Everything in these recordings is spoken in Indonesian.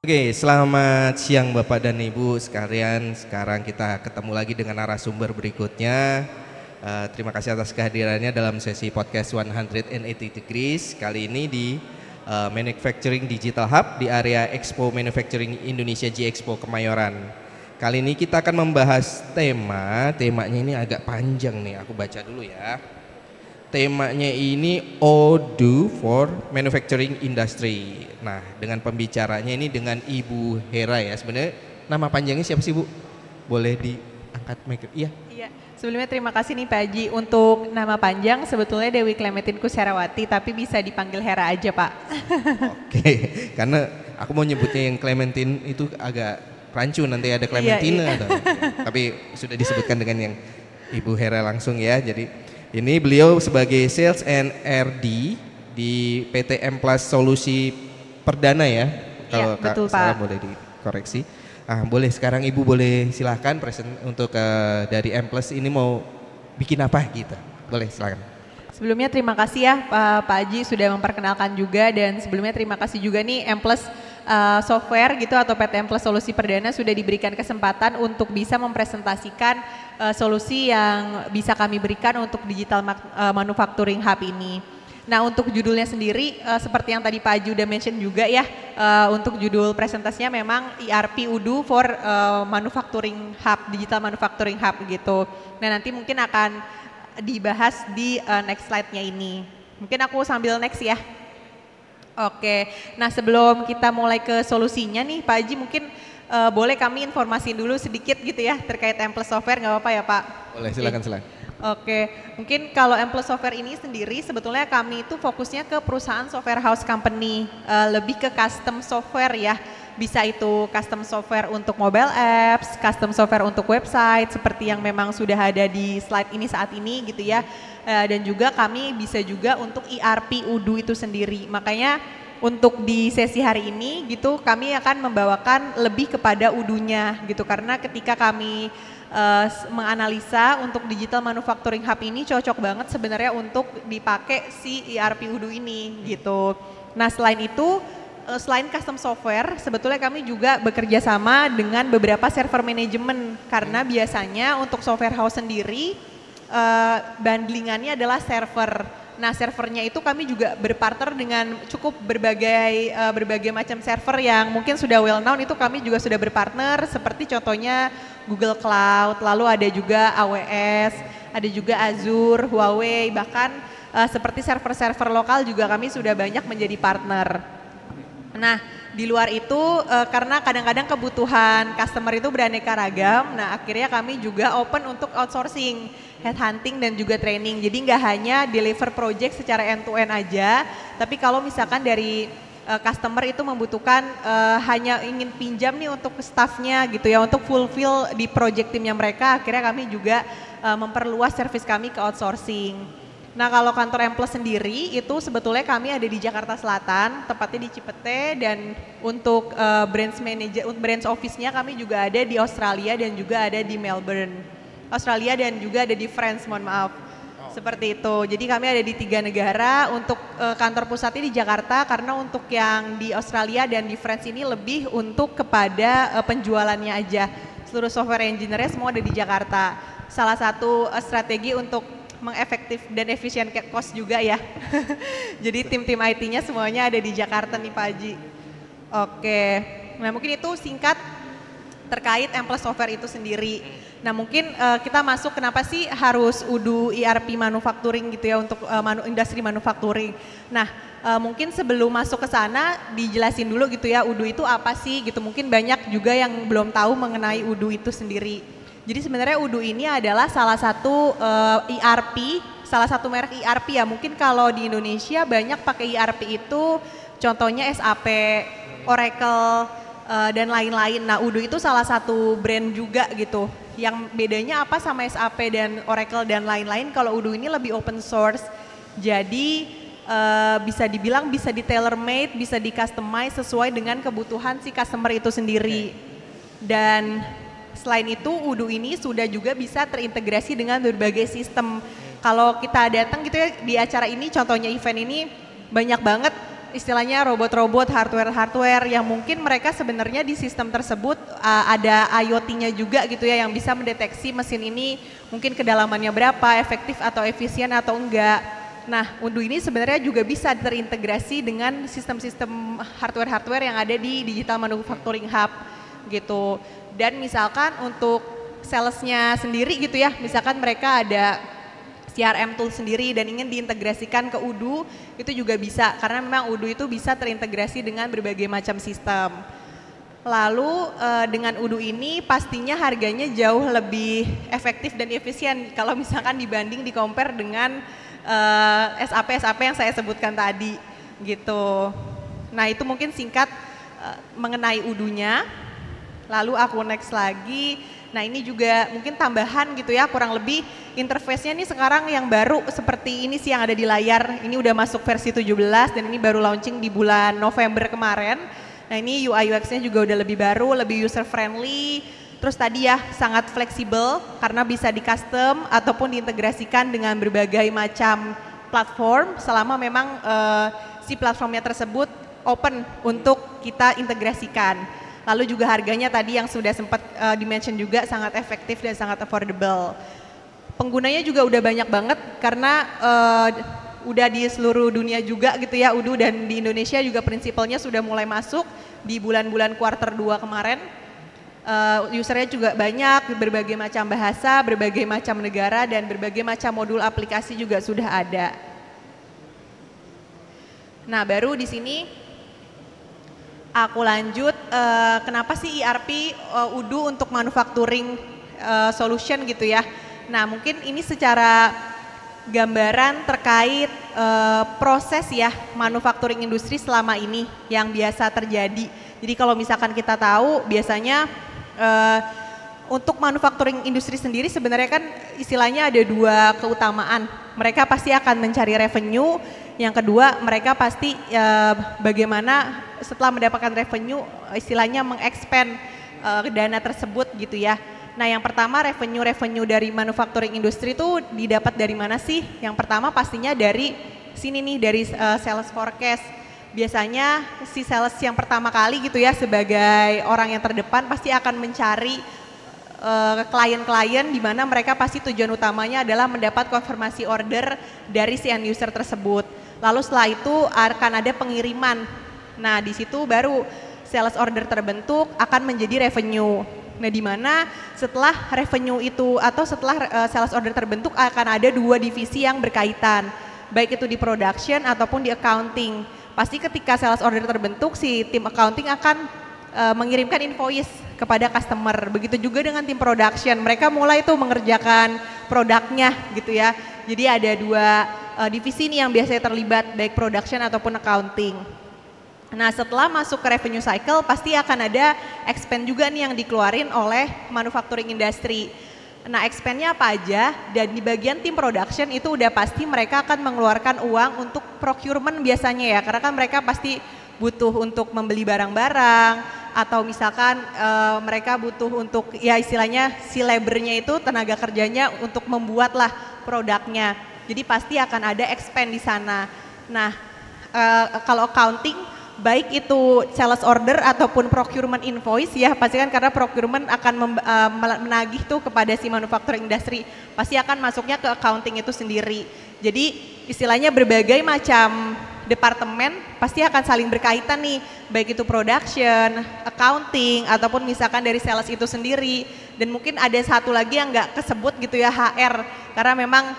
Oke, selamat siang Bapak dan Ibu sekalian. Sekarang kita ketemu lagi dengan narasumber berikutnya. Terima kasih atas kehadirannya dalam sesi podcast 180 Degrees. Kali ini di Manufacturing Digital Hub di area Expo Manufacturing Indonesia G-Expo Kemayoran. Kali ini kita akan membahas temanya ini agak panjang nih, aku baca dulu ya. Temanya ini Odoo for Manufacturing Industry. Nah, dengan pembicaranya ini dengan Ibu Hera ya. Sebenarnya nama panjangnya siapa sih Bu? Boleh diangkat mic? Iya. Iya, sebelumnya terima kasih nih Pak Haji. Untuk nama panjang sebetulnya Dewi Clementine Kusherawati, tapi bisa dipanggil Hera aja Pak. Oke, karena aku mau nyebutnya yang Clementine itu agak rancu, nanti ada Clementine iya. tapi sudah disebutkan dengan yang Ibu Hera langsung ya. Jadi ini beliau sebagai Sales and RD di PT M Plus Solusi Perdana ya. Kalau betul, salah Pak. boleh dikoreksi. Boleh sekarang Ibu boleh silahkan present untuk dari M Plus ini mau bikin apa gitu. Boleh silakan. Sebelumnya terima kasih ya Pak Haji sudah memperkenalkan juga, dan sebelumnya terima kasih juga nih M Plus Software gitu atau PT M Plus Solusi Perdana sudah diberikan kesempatan untuk bisa mempresentasikan solusi yang bisa kami berikan untuk digital manufacturing hub ini. Nah, untuk judulnya sendiri seperti yang tadi Pak Haji udah mention juga ya, untuk judul presentasinya memang ERP Odoo for manufacturing hub, digital manufacturing hub gitu. Nah, nanti mungkin akan dibahas di next slide-nya ini. Mungkin aku sambil next ya. Oke, nah sebelum kita mulai ke solusinya nih Pak Haji, mungkin boleh kami informasi dulu sedikit gitu ya terkait M Plus Software, nggak apa-apa ya Pak? Boleh, silakan. Oke, mungkin kalau M Plus Software ini sendiri sebetulnya kami itu fokusnya ke perusahaan software house company, lebih ke custom software ya. Bisa itu custom software untuk mobile apps, custom software untuk website seperti yang memang sudah ada di slide ini saat ini gitu ya. Dan juga kami bisa juga untuk ERP Odoo itu sendiri. Makanya untuk di sesi hari ini gitu kami akan membawakan lebih kepada Odoo-nya gitu, karena ketika kami menganalisa untuk digital manufacturing hub ini cocok banget sebenarnya untuk dipakai si ERP Odoo ini gitu. Nah, selain itu selain custom software, sebetulnya kami juga bekerja sama dengan beberapa server manajemen, karena biasanya untuk software house sendiri bundlingannya adalah server. Nah, servernya itu kami juga berpartner dengan cukup berbagai macam server yang mungkin sudah well known, itu kami juga sudah berpartner seperti contohnya Google Cloud, lalu ada juga AWS, ada juga Azure, Huawei, bahkan seperti server-server lokal juga kami sudah banyak menjadi partner. Nah, di luar itu karena kadang-kadang kebutuhan customer itu beraneka ragam, nah akhirnya kami juga open untuk outsourcing, headhunting dan juga training. Jadi nggak hanya deliver project secara end to end aja, tapi kalau misalkan dari customer itu membutuhkan hanya ingin pinjam nih untuk staffnya gitu ya, untuk fulfill di project timnya mereka, akhirnya kami juga memperluas service kami ke outsourcing. Nah, kalau kantor M Plus sendiri itu sebetulnya kami ada di Jakarta Selatan, tepatnya di Cipete, dan untuk branch office-nya kami juga ada di Australia dan juga ada di Melbourne. Australia dan juga ada di France, mohon maaf. Seperti itu. Jadi kami ada di 3 negara, untuk kantor pusatnya di Jakarta, karena untuk yang di Australia dan di France ini lebih untuk kepada penjualannya aja. Seluruh software engineer-nya semua ada di Jakarta. Salah satu strategi untuk mengefektif dan efisien cost juga ya. Jadi tim-tim IT-nya semuanya ada di Jakarta nih Pak Haji. Oke, nah mungkin itu singkat terkait M Plus Software itu sendiri. Nah, mungkin kita masuk kenapa sih harus Odoo ERP manufacturing gitu ya untuk industri manufacturing. Nah, mungkin sebelum masuk ke sana dijelasin dulu gitu ya, Odoo itu apa sih gitu. Mungkin banyak juga yang belum tahu mengenai Odoo itu sendiri. Jadi sebenarnya Odoo ini adalah salah satu ERP, salah satu merek ERP ya. Mungkin kalau di Indonesia banyak pakai ERP itu contohnya SAP, Oracle, dan lain-lain. Nah, Odoo itu salah satu brand juga gitu. Yang bedanya apa sama SAP dan Oracle dan lain-lain, kalau Odoo ini lebih open source. Jadi bisa dibilang bisa di tailor made, bisa di customize sesuai dengan kebutuhan si customer itu sendiri. Dan selain itu Odoo ini sudah juga bisa terintegrasi dengan berbagai sistem. Kalau kita datang gitu ya di acara ini, contohnya event ini banyak banget istilahnya robot-robot, hardware-hardware yang mungkin mereka sebenarnya di sistem tersebut ada IoT-nya juga gitu ya, yang bisa mendeteksi mesin ini mungkin kedalamannya berapa, efektif atau efisien atau enggak. Nah, Udu ini sebenarnya juga bisa terintegrasi dengan sistem-sistem hardware-hardware yang ada di Digital Manufacturing Hub gitu. Dan misalkan untuk salesnya sendiri gitu ya, misalkan mereka ada CRM tool sendiri dan ingin diintegrasikan ke Udu, itu juga bisa karena memang Udu itu bisa terintegrasi dengan berbagai macam sistem. Lalu dengan Udu ini pastinya harganya jauh lebih efektif dan efisien kalau misalkan dibanding di-compare dengan SAP yang saya sebutkan tadi gitu. Nah, itu mungkin singkat mengenai Udunya. Lalu aku next lagi. Nah, ini juga mungkin tambahan gitu ya, kurang lebih interface-nya nih sekarang yang baru seperti ini sih yang ada di layar. Ini udah masuk versi 17 dan ini baru launching di bulan November kemarin. Nah, ini UI UX-nya juga udah lebih baru, lebih user friendly. Terus tadi ya sangat fleksibel karena bisa di custom ataupun diintegrasikan dengan berbagai macam platform selama memang si platformnya tersebut open untuk kita integrasikan. Lalu juga harganya tadi yang sudah sempat di-mention juga sangat efektif dan sangat affordable. Penggunanya juga udah banyak banget karena udah di seluruh dunia juga gitu ya Udu, dan di Indonesia juga prinsipalnya sudah mulai masuk di bulan-bulan kuarter 2 kemarin. Usernya juga banyak, berbagai macam bahasa, berbagai macam negara, dan berbagai macam modul aplikasi juga sudah ada. Nah, baru di sini aku lanjut, kenapa sih ERP Udu untuk manufacturing solution gitu ya. Nah, mungkin ini secara gambaran terkait proses ya manufacturing industri selama ini yang biasa terjadi. Jadi kalau misalkan kita tahu biasanya untuk manufacturing industri sendiri sebenarnya kan istilahnya ada dua keutamaan. Mereka pasti akan mencari revenue, yang kedua mereka pasti bagaimana setelah mendapatkan revenue istilahnya mengexpand dana tersebut gitu ya. Nah, yang pertama revenue dari manufacturing industri itu didapat dari mana sih? Yang pertama pastinya dari sini nih, dari sales forecast. Biasanya si sales yang pertama kali gitu ya sebagai orang yang terdepan pasti akan mencari klien-klien di mana mereka pasti tujuan utamanya adalah mendapat konfirmasi order dari si end user tersebut. Lalu setelah itu akan ada pengiriman. Nah, di situ baru sales order terbentuk akan menjadi revenue. Nah, di mana setelah revenue itu atau setelah sales order terbentuk akan ada dua divisi yang berkaitan, baik itu di production ataupun di accounting. Pasti ketika sales order terbentuk, si tim accounting akan mengirimkan invoice kepada customer. Begitu juga dengan tim production, mereka mulai tuh mengerjakan produknya gitu ya. Jadi ada dua divisi nih yang biasanya terlibat, baik production ataupun accounting. Nah, setelah masuk ke revenue cycle pasti akan ada expense juga nih yang dikeluarin oleh manufacturing industry. Nah, expense-nya apa aja? Dan di bagian tim production itu udah pasti mereka akan mengeluarkan uang untuk procurement biasanya ya, karena kan mereka pasti butuh untuk membeli barang-barang atau misalkan mereka butuh untuk ya istilahnya si labor-nya itu tenaga kerjanya untuk membuatlah produknya. Jadi pasti akan ada expense di sana. Nah, kalau accounting baik itu sales order ataupun procurement invoice ya, pasti kan karena procurement akan menagih tuh kepada si manufacturing industry, pasti akan masuknya ke accounting itu sendiri. Jadi istilahnya berbagai macam departemen pasti akan saling berkaitan nih, baik itu production, accounting, ataupun misalkan dari sales itu sendiri. Dan mungkin ada satu lagi yang nggak kesebut gitu ya, HR, karena memang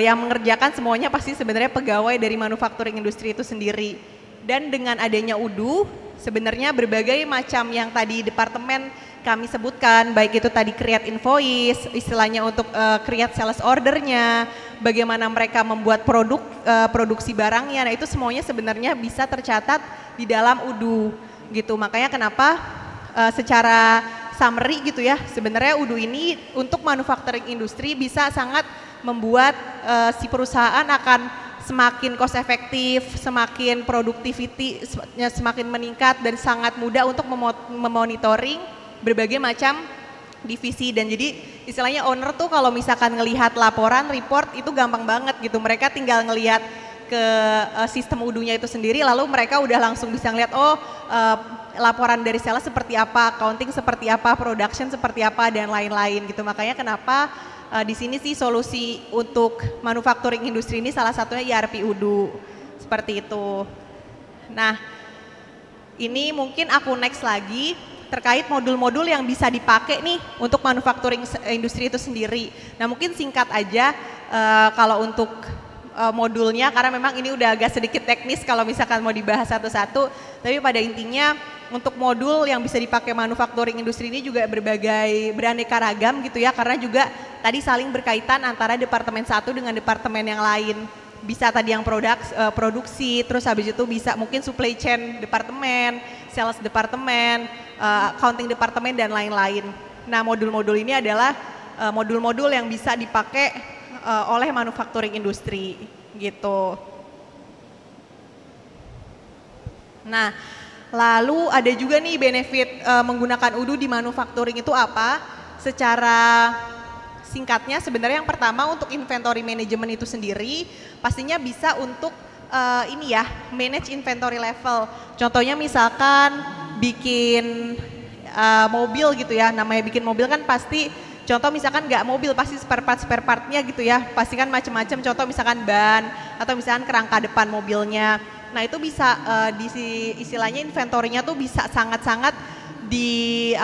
yang mengerjakan semuanya pasti sebenarnya pegawai dari manufacturing industri itu sendiri. Dan dengan adanya Udu, sebenarnya berbagai macam yang tadi departemen kami sebutkan, baik itu tadi create invoice, istilahnya untuk create sales ordernya, bagaimana mereka membuat produksi barangnya, nah itu semuanya sebenarnya bisa tercatat di dalam Udu gitu. Makanya kenapa secara summary gitu ya, sebenarnya Udu ini untuk manufacturing industri bisa sangat membuat si perusahaan akan semakin cost efektif, semakin productivity semakin meningkat dan sangat mudah untuk memonitoring berbagai macam divisi. Dan jadi istilahnya owner tuh kalau misalkan ngelihat laporan report itu gampang banget gitu, mereka tinggal ngelihat ke sistem udunya itu sendiri, lalu mereka udah langsung bisa ngeliat laporan dari sales seperti apa, accounting seperti apa, production seperti apa, dan lain-lain gitu. Makanya kenapa di sini sih solusi untuk manufacturing industri ini salah satunya ERP Udu, seperti itu. Nah, ini mungkin aku next lagi terkait modul-modul yang bisa dipakai nih untuk manufacturing industri itu sendiri. Nah, mungkin singkat aja kalau untuk modulnya, karena memang ini udah agak sedikit teknis kalau misalkan mau dibahas satu-satu, tapi pada intinya untuk modul yang bisa dipakai manufacturing industri ini juga beraneka ragam gitu ya, karena juga tadi saling berkaitan antara departemen satu dengan departemen yang lain. Bisa tadi yang produksi, terus habis itu bisa mungkin supply chain departemen, sales departemen, accounting departemen, dan lain-lain. Nah, modul-modul ini adalah modul-modul yang bisa dipakai oleh manufacturing industri gitu. Nah, lalu ada juga nih benefit menggunakan Udu di manufacturing itu apa? Secara singkatnya sebenarnya yang pertama untuk inventory management itu sendiri pastinya bisa untuk manage inventory level. Contohnya misalkan bikin mobil gitu ya, namanya bikin mobil kan pasti, contoh misalkan nggak mobil pasti spare partnya gitu ya, pasti kan macam-macam, contoh misalkan ban atau misalkan kerangka depan mobilnya. Nah, itu bisa istilahnya inventory-nya tuh bisa sangat-sangat di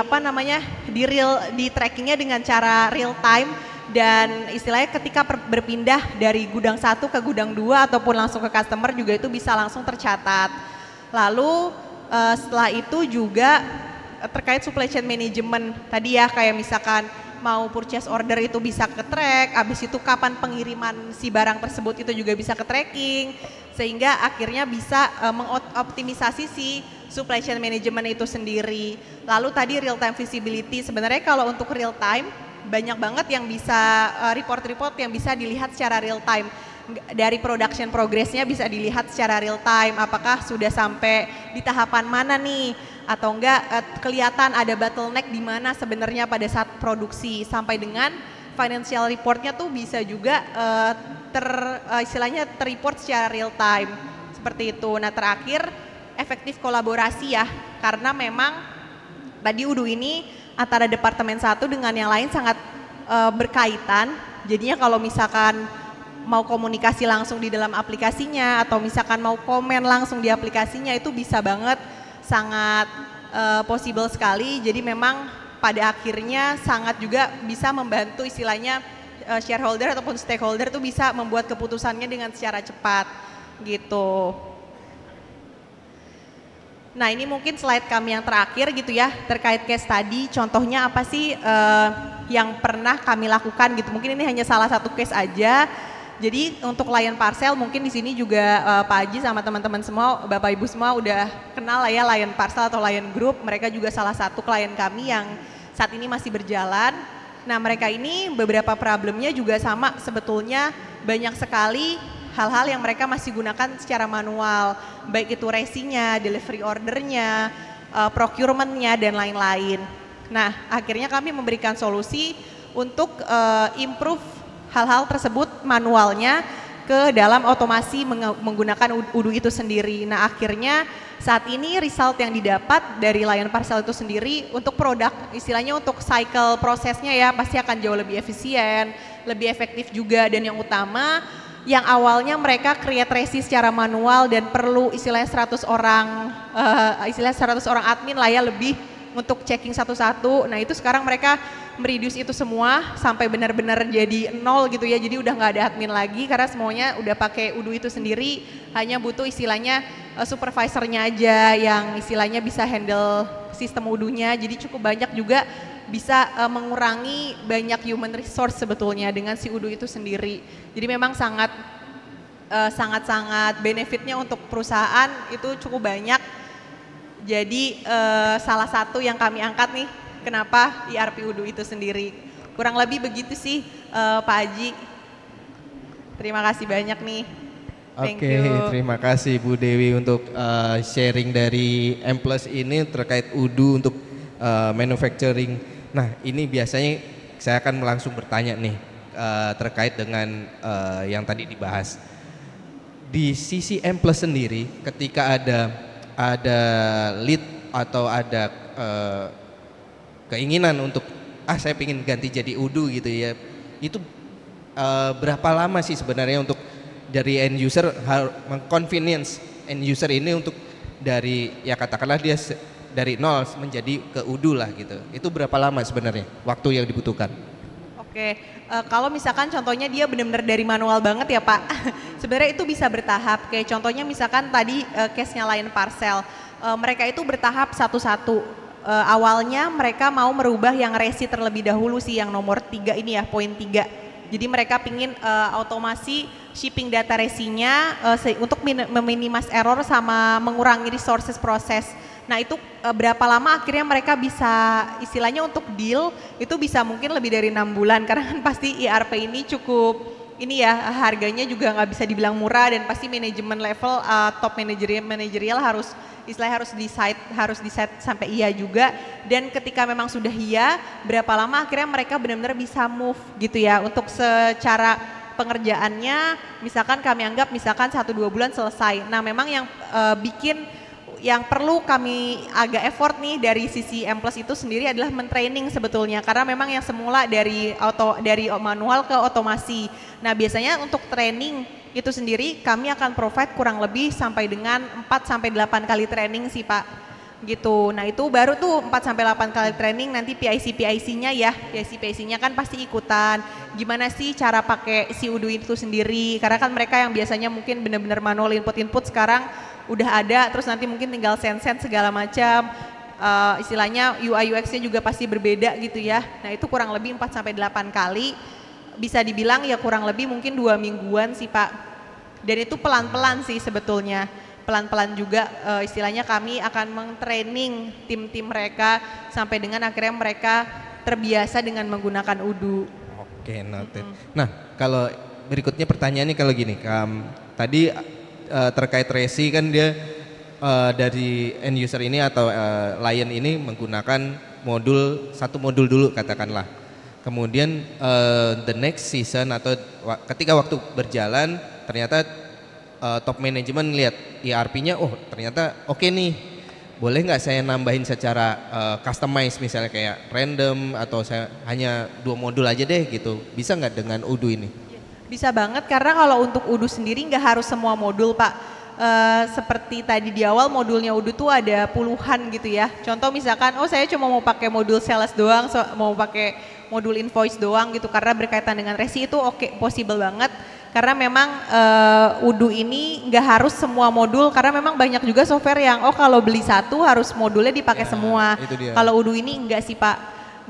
trackingnya dengan cara real time, dan istilahnya ketika berpindah dari gudang satu ke gudang 2 ataupun langsung ke customer juga itu bisa langsung tercatat. Lalu setelah itu juga terkait supply chain management tadi ya, kayak misalkan mau purchase order itu bisa ke track, habis itu kapan pengiriman si barang tersebut itu juga bisa ke tracking, sehingga akhirnya bisa mengoptimisasi si supply chain management itu sendiri. Lalu tadi real time visibility, sebenarnya kalau untuk real time banyak banget yang bisa report-report yang bisa dilihat secara real time. Dari production progress-nya bisa dilihat secara real time, apakah sudah sampai di tahapan mana nih, atau enggak kelihatan ada bottleneck di mana sebenarnya pada saat produksi, sampai dengan financial report-nya tuh bisa juga istilahnya ter-report secara real time, seperti itu. Nah, terakhir efektif kolaborasi ya, karena memang tadi Udu ini antara departemen satu dengan yang lain sangat berkaitan, jadinya kalau misalkan mau komunikasi langsung di dalam aplikasinya atau misalkan mau komen langsung di aplikasinya itu bisa banget, sangat possible sekali. Jadi memang pada akhirnya sangat juga bisa membantu istilahnya shareholder ataupun stakeholder tuh bisa membuat keputusannya dengan secara cepat gitu. Nah, ini mungkin slide kami yang terakhir gitu ya, terkait case study. Contohnya apa sih yang pernah kami lakukan gitu. Mungkin ini hanya salah satu case aja. Jadi untuk Lion Parcel mungkin di sini juga Pak Haji sama teman-teman semua, Bapak Ibu semua udah kenal lah ya Lion Parcel atau Lion Group. Mereka juga salah satu klien kami yang saat ini masih berjalan. Nah, mereka ini beberapa problemnya juga sama sebetulnya, banyak sekali hal-hal yang mereka masih gunakan secara manual, baik itu resinya, delivery ordernya, procurementnya, dan lain-lain. Nah, akhirnya kami memberikan solusi untuk improve hal-hal tersebut manualnya ke dalam otomasi menggunakan Udu itu sendiri. Nah, akhirnya saat ini result yang didapat dari Lion Parcel itu sendiri untuk produk, istilahnya untuk cycle prosesnya ya, pasti akan jauh lebih efisien, lebih efektif juga, dan yang utama yang awalnya mereka create resi secara manual dan perlu istilahnya 100 orang admin lah ya lebih untuk checking satu-satu. Nah, itu sekarang mereka mereduce itu semua sampai benar-benar jadi 0 gitu ya. Jadi udah nggak ada admin lagi karena semuanya udah pakai Udu itu sendiri. Hanya butuh istilahnya supervisornya aja yang istilahnya bisa handle sistem Udunya. Jadi cukup banyak juga bisa mengurangi banyak human resource sebetulnya dengan si Udu itu sendiri. Jadi memang sangat-sangat benefitnya untuk perusahaan itu cukup banyak. Jadi salah satu yang kami angkat nih, kenapa ERP Udu itu sendiri. Kurang lebih begitu sih Pak Haji. Terima kasih banyak nih. Oke, terima kasih Bu Dewi untuk sharing dari M+ ini terkait Udu untuk manufacturing. Nah, ini biasanya saya akan langsung bertanya nih terkait dengan yang tadi dibahas. di sisi M Plus sendiri ketika ada lead atau ada keinginan untuk saya pengen ganti jadi Udu gitu ya, itu berapa lama sih sebenarnya untuk dari end user convenience end user ini untuk dari ya katakanlah dia dari nol menjadi ke Udu lah gitu, itu berapa lama sebenarnya waktu yang dibutuhkan? Oke, kalau misalkan contohnya dia benar-benar dari manual banget ya Pak, sebenarnya itu bisa bertahap. Kayak contohnya misalkan tadi case-nya Lion Parcel, mereka itu bertahap satu-satu. Awalnya mereka mau merubah yang resi terlebih dahulu sih, yang nomor 3 ini ya, poin 3. Jadi mereka pingin otomasi shipping data resinya untuk meminimize error sama mengurangi resources proses. Nah itu berapa lama akhirnya mereka bisa istilahnya untuk deal itu bisa mungkin lebih dari 6 bulan karena kan pasti ERP ini cukup ini ya harganya juga nggak bisa dibilang murah dan pasti manajemen level top manajerial harus istilahnya harus decide sampai iya juga, dan ketika memang sudah iya berapa lama akhirnya mereka benar-benar bisa move gitu ya untuk secara pengerjaannya misalkan kami anggap misalkan 1-2 bulan selesai. Nah memang yang perlu kami agak effort nih dari sisi M Plus itu sendiri adalah mentraining sebetulnya karena memang yang semula dari manual ke otomasi. Nah biasanya untuk training itu sendiri kami akan provide kurang lebih sampai dengan 4-8 kali training sih Pak gitu. Nah itu baru tuh 4-8 kali training, nanti PIC-nya ya, PIC-nya kan pasti ikutan gimana sih cara pakai si Udu itu sendiri karena kan mereka yang biasanya mungkin benar-benar manual input sekarang udah ada, terus nanti mungkin tinggal sense segala macam, istilahnya UI UX-nya juga pasti berbeda gitu ya. Nah itu kurang lebih 4-8 kali, bisa dibilang ya kurang lebih mungkin 2 mingguan sih Pak. Dan itu pelan-pelan sih sebetulnya, pelan-pelan juga istilahnya kami akan meng-training tim-tim mereka sampai dengan akhirnya mereka terbiasa dengan menggunakan Udu. Oke, noted. Nah kalau berikutnya pertanyaannya kalau gini, tadi terkait resi kan dia dari end user ini atau Lion ini menggunakan satu modul dulu katakanlah. Kemudian the next season atau ketika waktu berjalan ternyata top management lihat ERP-nya, ternyata oke nih, boleh nggak saya nambahin secara customize misalnya kayak random atau saya hanya 2 modul aja deh gitu, bisa nggak dengan Udu ini? Bisa banget karena kalau untuk Udu sendiri nggak harus semua modul Pak. Seperti tadi di awal modulnya Udu tuh ada puluhan gitu ya. Contoh misalkan saya cuma mau pakai modul sales doang, mau pakai modul invoice doang gitu karena berkaitan dengan resi itu oke, possible banget. Karena memang Udu ini nggak harus semua modul karena memang banyak juga software yang kalau beli satu harus modulnya dipakai semua. Kalau Udu ini enggak sih Pak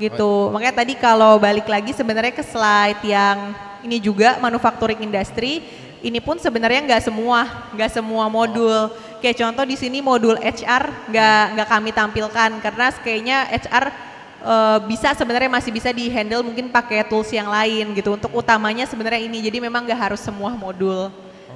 gitu. Makanya tadi kalau balik lagi sebenarnya ke slide yang ini juga manufacturing industry, ini pun sebenarnya nggak semua modul. Kayak contoh di sini modul HR nggak kami tampilkan karena kayaknya HR masih bisa di handle mungkin pakai tools yang lain gitu. Untuk utamanya sebenarnya ini, jadi memang nggak harus semua modul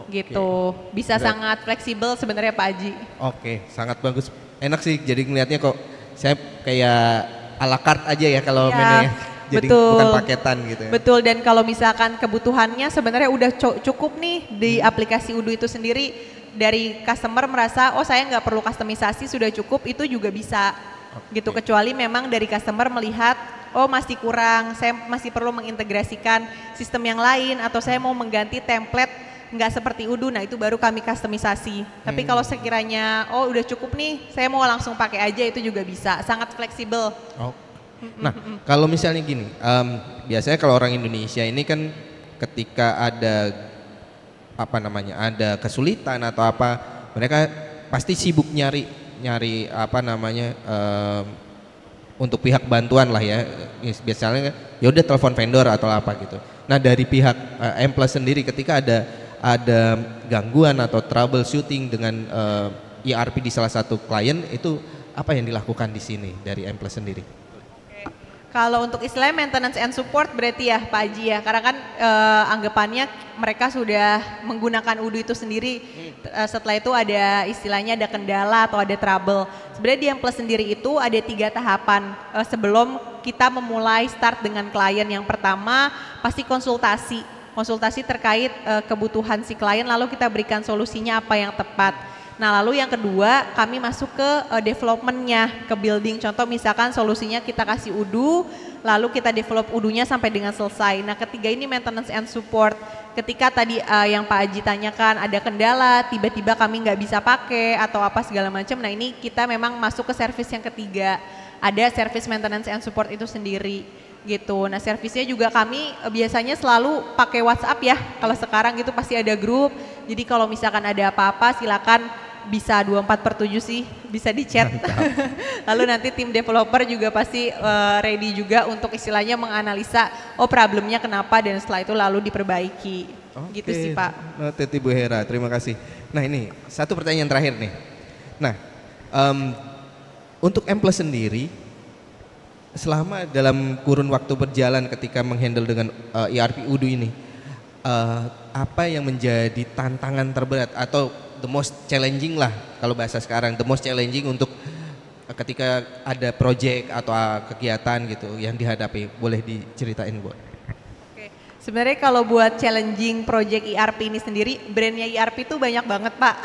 gitu. Bisa sangat fleksibel sebenarnya Pak Haji. Oke, sangat bagus. Enak sih jadi ngelihatnya kok saya kayak a la carte aja ya kalau menunya. Jadi bukan paketan gitu ya. Betul, dan kalau misalkan kebutuhannya sebenarnya udah cukup nih di aplikasi Udu itu sendiri, dari customer merasa saya nggak perlu kustomisasi sudah cukup, itu juga bisa gitu. Kecuali memang dari customer melihat masih kurang, saya masih perlu mengintegrasikan sistem yang lain atau saya mau mengganti template nggak seperti Udu, nah itu baru kami kustomisasi. Tapi kalau sekiranya udah cukup nih, saya mau langsung pakai aja, itu juga bisa, sangat fleksibel. Nah, kalau misalnya gini, biasanya kalau orang Indonesia ini kan ketika ada ada kesulitan atau apa, mereka pasti sibuk nyari untuk pihak bantuan lah ya. Biasanya ya udah telepon vendor atau apa gitu. Nah, dari pihak M Plus sendiri ketika ada gangguan atau troubleshooting dengan ERP di salah satu klien, itu apa yang dilakukan di sini dari M Plus sendiri? Kalau untuk istilahnya maintenance and support berarti ya Pak Haji ya, karena kan anggapannya mereka sudah menggunakan Udu itu sendiri, setelah itu ada istilahnya ada kendala atau ada trouble. Sebenarnya di M Plus sendiri itu ada 3 tahapan sebelum kita memulai start dengan klien. Yang pertama pasti konsultasi. konsultasi terkait kebutuhan si klien, lalu kita berikan solusinya apa yang tepat. Nah lalu yang kedua kami masuk ke developmentnya, ke building. Contoh misalkan solusinya kita kasih UDU, lalu kita develop UDU-nya sampai dengan selesai. Nah ketiga ini maintenance and support. Ketika tadi yang Pak Aji tanyakan ada kendala, tiba-tiba kami nggak bisa pakai atau apa segala macam. Nah ini kita memang masuk ke service yang ketiga. Ada service maintenance and support itu sendiri gitu. Nah servisnya juga kami biasanya selalu pakai WhatsApp ya. Kalau sekarang gitu pasti ada grup. Jadi kalau misalkan ada apa-apa silakan bisa 24/7 sih, bisa di chat. Lalu nanti tim developer juga pasti ready juga untuk istilahnya menganalisa oh problemnya kenapa dan setelah itu lalu diperbaiki. Gitu sih Pak. Noted Ibu Hera, terima kasih. Nah ini satu pertanyaan terakhir nih. Nah untuk M+ sendiri selama dalam kurun waktu berjalan ketika menghandle dengan ERP UDU ini apa yang menjadi tantangan terberat atau the most challenging lah kalau bahasa sekarang, the most challenging untuk ketika ada project atau kegiatan gitu yang dihadapi, boleh diceritain Bu? Oke, sebenarnya kalau buat challenging project ERP ini sendiri, brandnya ERP itu banyak banget Pak.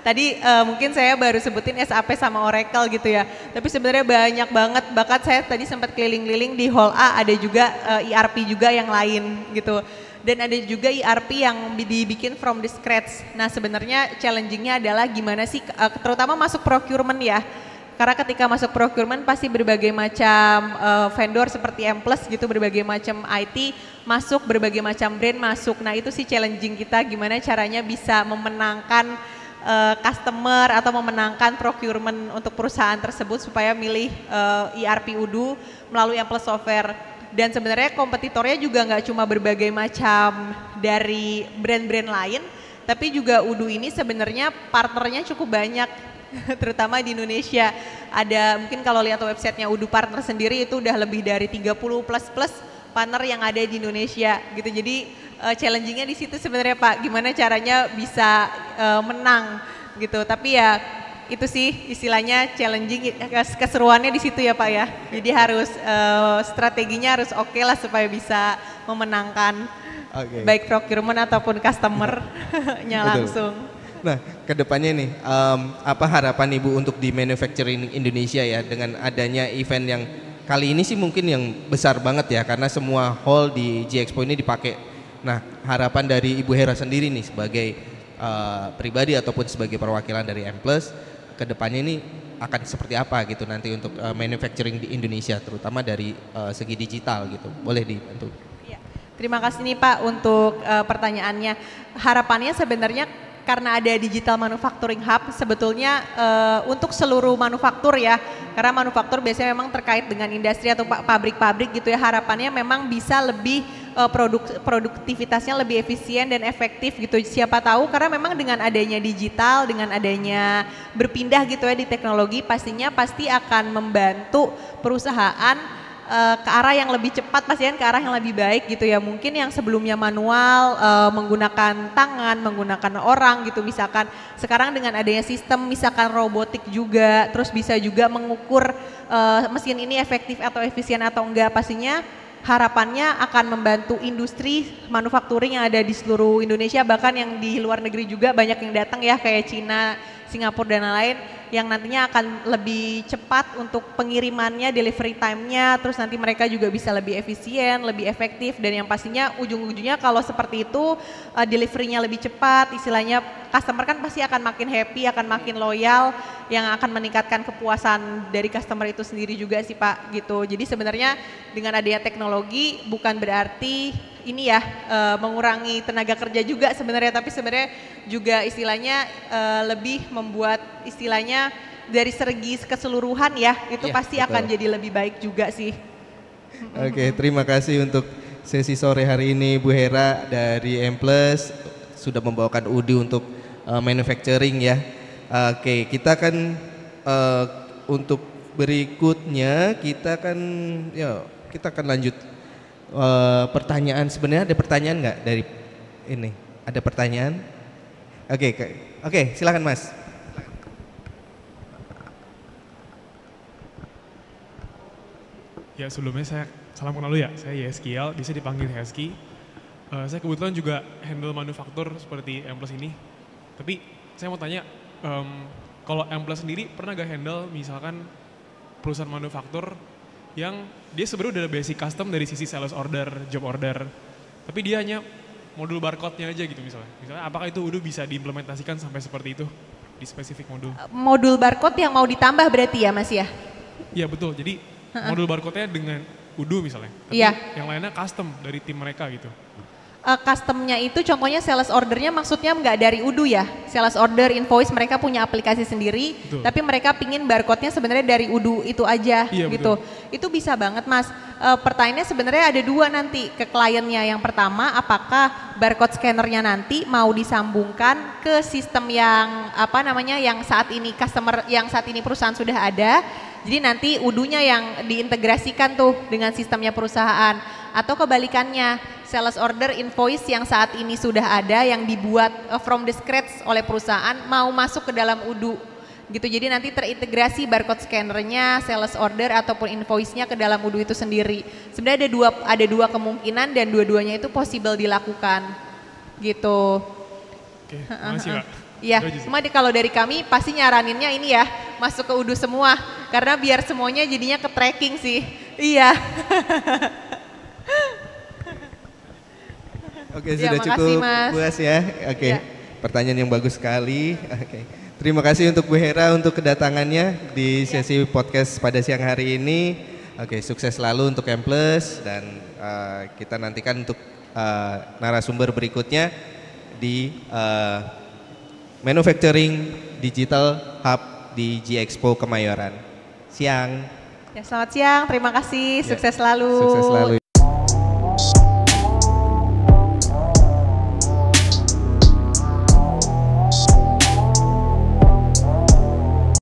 Tadi mungkin saya baru sebutin SAP sama Oracle gitu ya, tapi sebenarnya banyak banget, bahkan saya tadi sempat keliling-keliling di Hall A ada juga ERP juga yang lain gitu. Dan ada juga ERP yang dibikin from the scratch. Nah sebenarnya challengingnya adalah gimana sih, terutama masuk procurement ya. Karena ketika masuk procurement pasti berbagai macam vendor seperti M+ gitu, berbagai macam IT masuk, berbagai macam brand masuk. Nah itu sih challenging kita, gimana caranya bisa memenangkan customer atau memenangkan procurement untuk perusahaan tersebut supaya milih ERP UDU melalui M+ software. Dan sebenarnya kompetitornya juga nggak cuma berbagai macam dari brand-brand lain, tapi juga UDU ini sebenarnya partnernya cukup banyak, terutama di Indonesia. Ada mungkin kalau lihat websitenya UDU Partner sendiri itu udah lebih dari 30 plus partner yang ada di Indonesia gitu. Jadi challengingnya di situ sebenarnya Pak, gimana caranya bisa menang gitu. Tapi ya itu sih istilahnya challenging, keseruannya di situ ya Pak ya. Jadi harus strateginya harus oke lah supaya bisa memenangkan baik procurement ataupun customer-nya langsung. Nah kedepannya nih apa harapan Ibu untuk di manufacturing Indonesia ya dengan adanya event yang kali ini sih mungkin yang besar banget ya karena semua hall di G-Expo ini dipakai. Nah harapan dari Ibu Hera sendiri nih sebagai pribadi ataupun sebagai perwakilan dari M+, kedepannya ini akan seperti apa gitu nanti untuk manufacturing di Indonesia terutama dari segi digital gitu, boleh dibantu? Ya, terima kasih nih Pak untuk pertanyaannya. Harapannya sebenarnya karena ada digital manufacturing hub sebetulnya untuk seluruh manufaktur ya, karena manufaktur biasanya memang terkait dengan industri atau pabrik-pabrik gitu ya, harapannya memang bisa lebih produktivitasnya lebih efisien dan efektif gitu. Siapa tahu karena memang dengan adanya digital, dengan adanya berpindah gitu ya di teknologi pastinya pasti akan membantu perusahaan ke arah yang lebih cepat, pastikan ke arah yang lebih baik gitu ya. Mungkin yang sebelumnya manual menggunakan tangan, menggunakan orang gitu misalkan. Sekarang dengan adanya sistem misalkan robotik juga, terus bisa juga mengukur mesin ini efektif atau efisien atau enggak, pastinya harapannya akan membantu industri manufacturing yang ada di seluruh Indonesia, bahkan yang di luar negeri juga banyak yang datang ya kayak Cina, Singapura dan lain-lain yang nantinya akan lebih cepat untuk pengirimannya, delivery time-nya, terus nanti mereka juga bisa lebih efisien, lebih efektif dan yang pastinya ujung-ujungnya kalau seperti itu delivery-nya lebih cepat, istilahnya customer kan pasti akan makin happy, akan makin loyal, yang akan meningkatkan kepuasan dari customer itu sendiri juga sih Pak gitu. Jadi sebenarnya dengan adanya teknologi bukan berarti ini ya mengurangi tenaga kerja juga sebenarnya, tapi sebenarnya juga istilahnya lebih membuat istilahnya dari segi keseluruhan ya itu ya, pasti betul. Akan jadi lebih baik juga sih. Oke, terima kasih untuk sesi sore hari ini Bu Hera dari M+ sudah membawakan UDU untuk manufacturing ya. Oke, kita kan untuk berikutnya kita akan lanjut pertanyaan. Sebenarnya ada pertanyaan nggak dari ini? Ada pertanyaan? Oke, silakan Mas. Ya sebelumnya saya salam kenal dulu ya, saya Yeskiel, bisa dipanggil Yeski. Saya kebetulan juga handle manufaktur seperti M+ ini. Tapi saya mau tanya, kalau M+ sendiri pernah gak handle misalkan perusahaan manufaktur yang dia sebenarnya udah basic custom dari sisi sales order, job order, tapi dia hanya modul barcode-nya aja gitu misalnya. Misalnya apakah itu udah bisa diimplementasikan sampai seperti itu di spesifik modul? Modul barcode yang mau ditambah berarti ya Mas ya? Iya betul, jadi modul barcode-nya dengan Udo misalnya, tapi Iya. yang lainnya custom dari tim mereka gitu. Customnya itu contohnya sales ordernya maksudnya nggak dari Udu ya, sales order invoice mereka punya aplikasi sendiri, Betul. tapi mereka pingin barcode-nya sebenarnya dari Udu itu aja Iya, gitu. betul. Itu bisa banget Mas. Pertanyaannya sebenarnya ada dua nanti ke kliennya. Yang pertama, apakah barcode scannernya nanti mau disambungkan ke sistem yang apa namanya yang saat ini perusahaan sudah ada. Jadi nanti Udunya yang diintegrasikan tuh dengan sistemnya perusahaan. Atau kebalikannya, sales order invoice yang saat ini sudah ada yang dibuat from the scratch oleh perusahaan mau masuk ke dalam Udu gitu. Jadi nanti terintegrasi barcode scannernya, sales order ataupun invoice-nya ke dalam Udu itu sendiri. Sebenarnya ada dua kemungkinan dan dua-duanya itu possible dilakukan gitu. Oke, makasih Kak. Iya, Itu aja sih. cuma kalau dari kami pasti nyaraninnya ini ya, masuk ke Udu semua karena biar semuanya jadinya ke tracking sih. Iya. Oke, Ya, sudah makasih, cukup Mas. puas ya. Oke, Ya. pertanyaan yang bagus sekali. Oke, terima kasih untuk Bu Hera untuk kedatangannya di sesi podcast pada siang hari ini. Oke, sukses selalu untuk M+ dan kita nantikan untuk narasumber berikutnya di Manufacturing Digital Hub di G-Expo Kemayoran. Siang. Ya, selamat siang, terima kasih, Ya, sukses selalu. Sukses selalu.